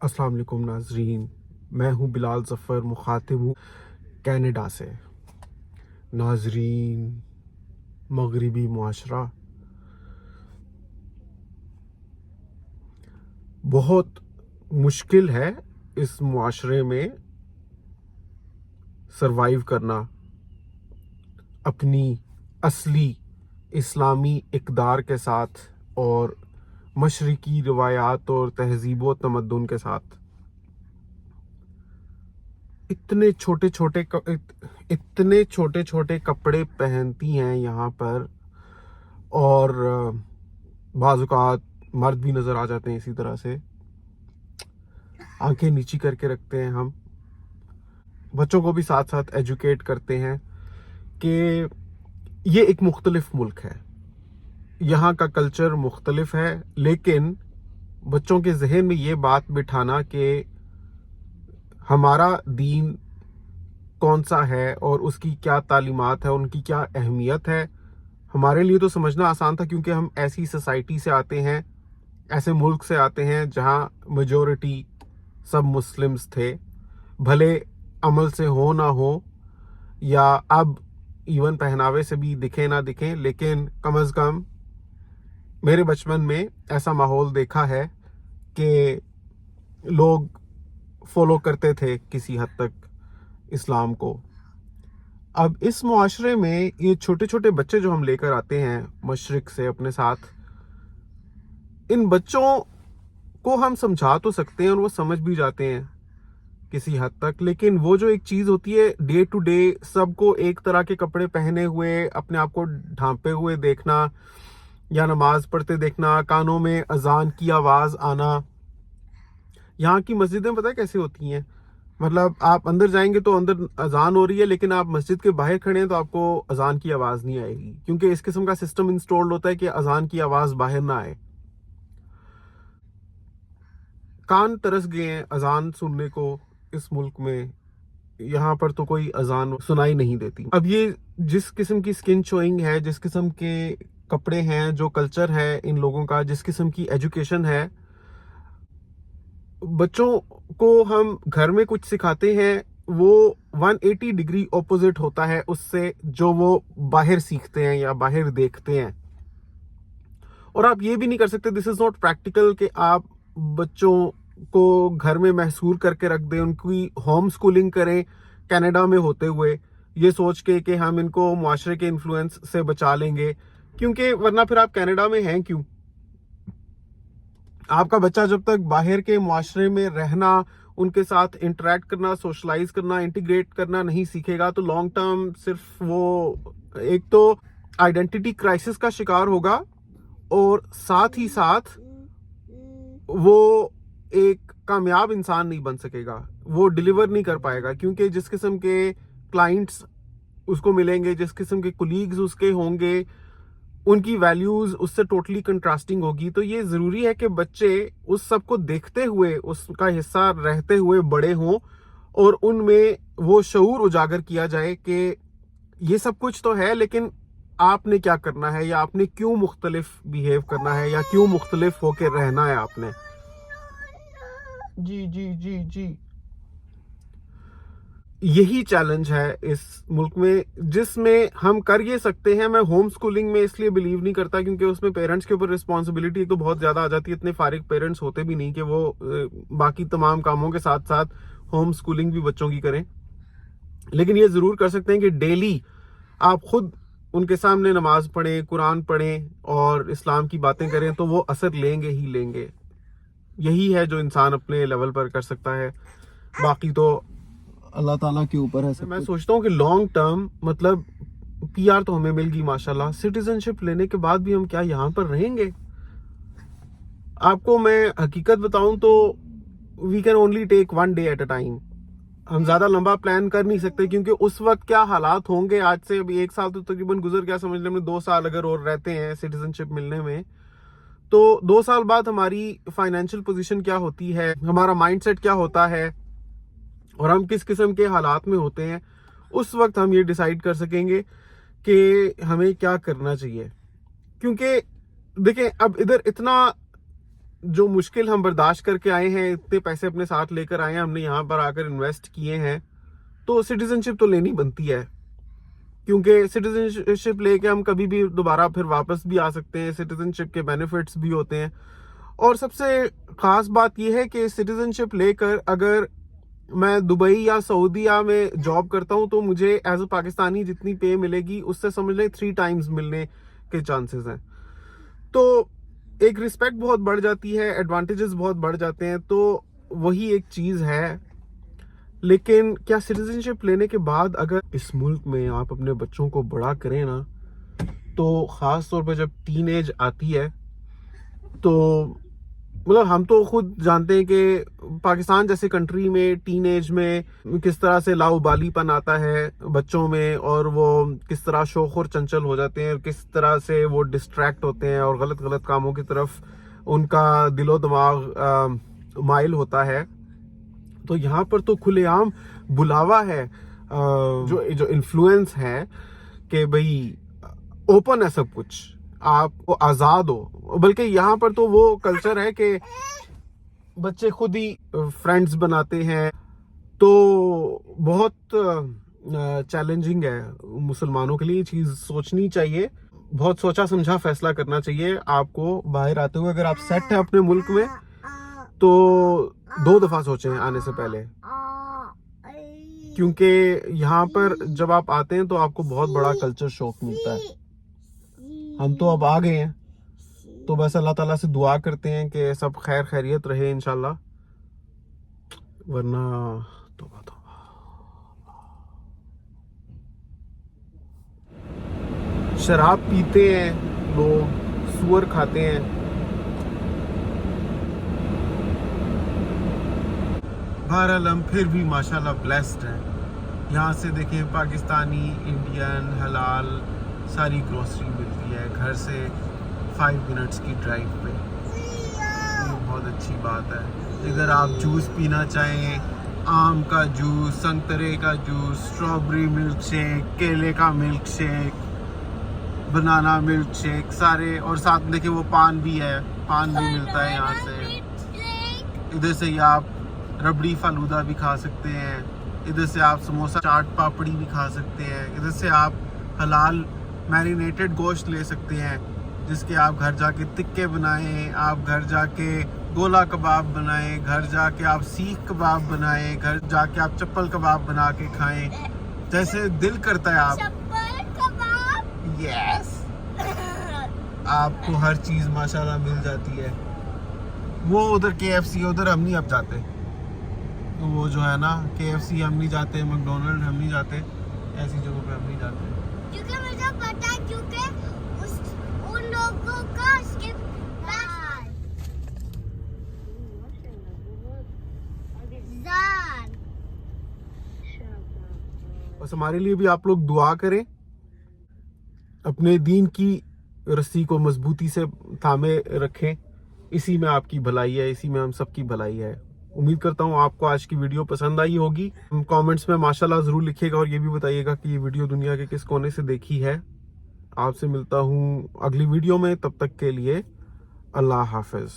السلام علیکم ناظرین، میں ہوں بلال ظفر، مخاطب ہوں کینیڈا سے۔ ناظرین، مغربی معاشرہ بہت مشکل ہے اس معاشرے میں سروائیو کرنا، اپنی اصلی اسلامی اقدار کے ساتھ اور مشرقی روایات اور تہذیب و تمدن کے ساتھ۔ اتنے چھوٹے چھوٹے کپڑے پہنتی ہیں یہاں پر، اور بعض اوقات مرد بھی نظر آ جاتے ہیں اسی طرح سے۔ آنکھیں نیچی کر کے رکھتے ہیں ہم، بچوں کو بھی ساتھ ساتھ ایجوکیٹ کرتے ہیں کہ یہ ایک مختلف ملک ہے، یہاں کا کلچر مختلف ہے، لیکن بچوں کے ذہن میں یہ بات بٹھانا کہ ہمارا دین کون سا ہے اور اس کی کیا تعلیمات ہے، ان کی کیا اہمیت ہے، ہمارے لیے تو سمجھنا آسان تھا کیونکہ ہم ایسی سوسائٹی سے آتے ہیں، ایسے ملک سے آتے ہیں جہاں میجورٹی سب مسلمز تھے، بھلے عمل سے ہو نہ ہو یا اب ایون پہناوے سے بھی دکھیں نہ دکھیں، لیکن کم از کم میرے بچپن میں ایسا ماحول دیکھا ہے کہ لوگ فالو کرتے تھے کسی حد تک اسلام کو۔ اب اس معاشرے میں یہ چھوٹے چھوٹے بچے جو ہم لے کر آتے ہیں مشرق سے اپنے ساتھ، ان بچوں کو ہم سمجھا تو سکتے ہیں اور وہ سمجھ بھی جاتے ہیں کسی حد تک، لیکن وہ جو ایک چیز ہوتی ہے ڈے ٹو ڈے سب کو ایک طرح کے کپڑے پہنے ہوئے، اپنے آپ کو ڈھانپے ہوئے دیکھنا یا نماز پڑھتے دیکھنا، کانوں میں اذان کی آواز آنا۔ یہاں کی مسجدیں پتہ ہے کیسے ہوتی ہیں؟ مطلب آپ اندر جائیں گے تو اندر اذان ہو رہی ہے، لیکن آپ مسجد کے باہر کھڑے ہیں تو آپ کو اذان کی آواز نہیں آئے گی، کیونکہ اس قسم کا سسٹم انسٹالڈ ہوتا ہے کہ اذان کی آواز باہر نہ آئے۔ کان ترس گئے ہیں اذان سننے کو اس ملک میں، یہاں پر تو کوئی اذان سنائی نہیں دیتی۔ اب یہ جس قسم کی سکن شوئنگ ہے، جس قسم کے کپڑے ہیں، جو کلچر ہے ان لوگوں کا، جس قسم کی ایجوکیشن ہے، بچوں کو ہم گھر میں کچھ سکھاتے ہیں وہ 180 ڈگری اپوزٹ ہوتا ہے اس سے جو وہ باہر سیکھتے ہیں یا باہر دیکھتے ہیں۔ اور آپ یہ بھی نہیں کر سکتے، دس از ناٹ پریکٹیکل، کہ آپ بچوں کو گھر میں محصور کر کے رکھ دیں، ان کی ہوم سکولنگ کریں کینیڈا میں ہوتے ہوئے، یہ سوچ کے کہ ہم ان کو معاشرے کے انفلوئنس سے بچا لیں گے، کیونکہ ورنہ پھر آپ کینیڈا میں ہیں کیوں؟ آپ کا بچہ جب تک باہر کے معاشرے میں رہنا، ان کے ساتھ انٹریکٹ کرنا، سوشلائز کرنا، انٹیگریٹ کرنا نہیں سیکھے گا تو لانگ ٹرم صرف وہ ایک تو آئیڈینٹی کرائسس کا شکار ہوگا، اور ساتھ ہی ساتھ وہ ایک کامیاب انسان نہیں بن سکے گا، وہ ڈیلیور نہیں کر پائے گا، کیونکہ جس قسم کے کلائنٹس اس کو ملیں گے، جس قسم کے کولیگز اس کے ہوں گے، ان کی ویلیوز اس سے ٹوٹلی کنٹراسٹنگ ہوگی۔ تو یہ ضروری ہے کہ بچے اس سب کو دیکھتے ہوئے، اس کا حصہ رہتے ہوئے بڑے ہوں، اور ان میں وہ شعور اجاگر کیا جائے کہ یہ سب کچھ تو ہے، لیکن آپ نے کیا کرنا ہے، یا آپ نے کیوں مختلف بیہیو کرنا ہے، یا کیوں مختلف ہو کے رہنا ہے آپ نے۔ جی جی جی جی، یہی چیلنج ہے اس ملک میں، جس میں ہم کر یہ سکتے ہیں۔ میں ہوم سکولنگ میں اس لیے بلیو نہیں کرتا کیونکہ اس میں پیرنٹس کے اوپر رسپانسبلٹی تو بہت زیادہ آ جاتی ہے، اتنے فارغ پیرنٹس ہوتے بھی نہیں کہ وہ باقی تمام کاموں کے ساتھ ساتھ ہوم سکولنگ بھی بچوں کی کریں، لیکن یہ ضرور کر سکتے ہیں کہ ڈیلی آپ خود ان کے سامنے نماز پڑھیں، قرآن پڑھیں اور اسلام کی باتیں کریں تو وہ اثر لیں گے ہی لیں گے۔ یہی ہے جو انسان اپنے لیول پر کر سکتا ہے، باقی تو اللہ تعالیٰ کے اوپر ہے۔ میں سوچتا ہوں کہ لانگ ٹرم مطلب پی آر تو ہمیں مل گئی ماشاءاللہ، سٹیزن شپ لینے کے بعد بھی ہم کیا یہاں پر رہیں گے؟ آپ کو میں حقیقت بتاؤں تو we can only take one day at a time, ہم زیادہ لمبا پلان کر نہیں سکتے، کیونکہ اس وقت کیا حالات ہوں گے۔ آج سے ابھی 1 سال تو تقریباً گزر گیا، سمجھ لیں ہمیں 2 سال اگر اور رہتے ہیں سٹیزن شپ ملنے میں، تو 2 سال بعد ہماری فائنینشیل پوزیشن کیا ہوتی ہے، ہمارا مائنڈ سیٹ کیا ہوتا ہے، اور ہم کس قسم کے حالات میں ہوتے ہیں، اس وقت ہم یہ ڈیسائیڈ کر سکیں گے کہ ہمیں کیا کرنا چاہیے۔ کیونکہ دیکھیں اب ادھر اتنا جو مشکل ہم برداشت کر کے آئے ہیں, اتنے پیسے اپنے ساتھ لے کر آئے ہیں, ہم نے یہاں پر آ کر انویسٹ کیے ہیں, تو سٹیزن شپ تو لینی بنتی ہے, کیونکہ سٹیزن شپ لے کے ہم کبھی بھی دوبارہ پھر واپس بھی آ سکتے ہیں. سٹیزن شپ کے بینیفٹس بھی ہوتے ہیں, اور سب سے خاص بات یہ ہے کہ سٹیزن شپ لے کر اگر میں دبئی یا سعودیہ میں جاب کرتا ہوں تو مجھے ایز اے پاکستانی جتنی پے ملے گی اس سے سمجھ لیں 3 ٹائمز ملنے کے چانسز ہیں. تو ایک رسپیکٹ بہت بڑھ جاتی ہے, ایڈوانٹیجز بہت بڑھ جاتے ہیں, تو وہی ایک چیز ہے. لیکن کیا سٹیزن شپ لینے کے بعد اگر اس ملک میں آپ اپنے بچوں کو بڑا کریں نا, تو خاص طور پہ جب ٹین ایج آتی ہے, تو مطلب ہم تو خود جانتے ہیں کہ پاکستان جیسے کنٹری میں ٹین ایج میں کس طرح سے لاؤبالی پن آتا ہے بچوں میں, اور وہ کس طرح شوخ اور چنچل ہو جاتے ہیں, اور کس طرح سے وہ ڈسٹریکٹ ہوتے ہیں اور غلط کاموں کی طرف ان کا دل و دماغ مائل ہوتا ہے. تو یہاں پر تو کھلے عام بلاوا ہے, جو انفلوئنس ہے کہ بھئی اوپن ہے سب کچھ, آپ آزاد ہو. بلکہ یہاں پر تو وہ کلچر ہے کہ بچے خود ہی فرینڈز بناتے ہیں, تو بہت چیلنجنگ ہے مسلمانوں کے لیے. یہ چیز سوچنی چاہیے, بہت سوچا سمجھا فیصلہ کرنا چاہیے آپ کو باہر آتے ہوئے. اگر آپ سیٹ ہیں اپنے ملک میں تو 2 دفعہ سوچیں آنے سے پہلے, کیونکہ یہاں پر جب آپ آتے ہیں تو آپ کو بہت بڑا کلچر شوق ملتا ہے. ہم تو اب آ گئے ہیں, تو بس اللہ تعالیٰ سے دعا کرتے ہیں کہ سب خیر خیریت رہے انشاءاللہ, ورنہ توبہ توبہ. شراب پیتے ہیں لوگ, سور کھاتے ہیں. بہرحال ہم پھر بھی ماشاءاللہ بلیسڈ ہیں. یہاں سے دیکھیں پاکستانی, انڈین, حلال ساری گروسری ملتی ہے گھر سے 5 منٹس کی ڈرائیو پہ. یہ بہت اچھی بات ہے. اگر آپ جوس پینا چاہیں, آم کا جوس, سنترے کا جوس, اسٹرابری ملک شیک, کیلے کا ملک شیک, بنانا ملک شیک سارے, اور ساتھ میں دیکھیں وہ پان بھی ہے, پان بھی ملتا ہے یہاں سے. ادھر سے ہی آپ ربڑی فالودہ بھی کھا سکتے ہیں, ادھر سے آپ سموسہ چاٹ پاپڑی بھی کھا سکتے ہیں, ادھر سے آپ حلال میرینیٹڈ گوشت لے سکتے ہیں جس کے آپ گھر جا کے تکے بنائیں, آپ گھر جا کے گولا کباب بنائیں, گھر جا کے آپ سیخ کباب بنائیں, گھر جا کے آپ چپل کباب بنا کے کھائیں, جیسے دل کرتا ہے. آپ یس, آپ کو ہر چیز ماشاءاللہ مل جاتی ہے. وہ ادھر KFC, ادھر ہم نہیں اب جاتے, وہ جو ہے نا KFC ہم نہیں جاتے, میکڈونلڈ ہم نہیں جاتے, ایسی جگہوں پہ ہم نہیں جاتے. کیونکہ مجھے پتا ہے, کیونکہ ان لوگوں کا اس کے بس ہمارے لیے بھی آپ لوگ دعا کریں, اپنے دین کی رسی کو مضبوطی سے تھامے رکھیں. اسی میں آپ کی بھلائی ہے, اسی میں ہم سب کی بھلائی ہے. امید کرتا ہوں آپ کو آج کی ویڈیو پسند آئی ہوگی. کامنٹس میں ماشاءاللہ ضرور لکھیے گا, اور یہ بھی بتائیے گا کہ یہ ویڈیو دنیا کے کس کونے سے دیکھی ہے. آپ سے ملتا ہوں اگلی ویڈیو میں, تب تک کے لیے اللہ حافظ.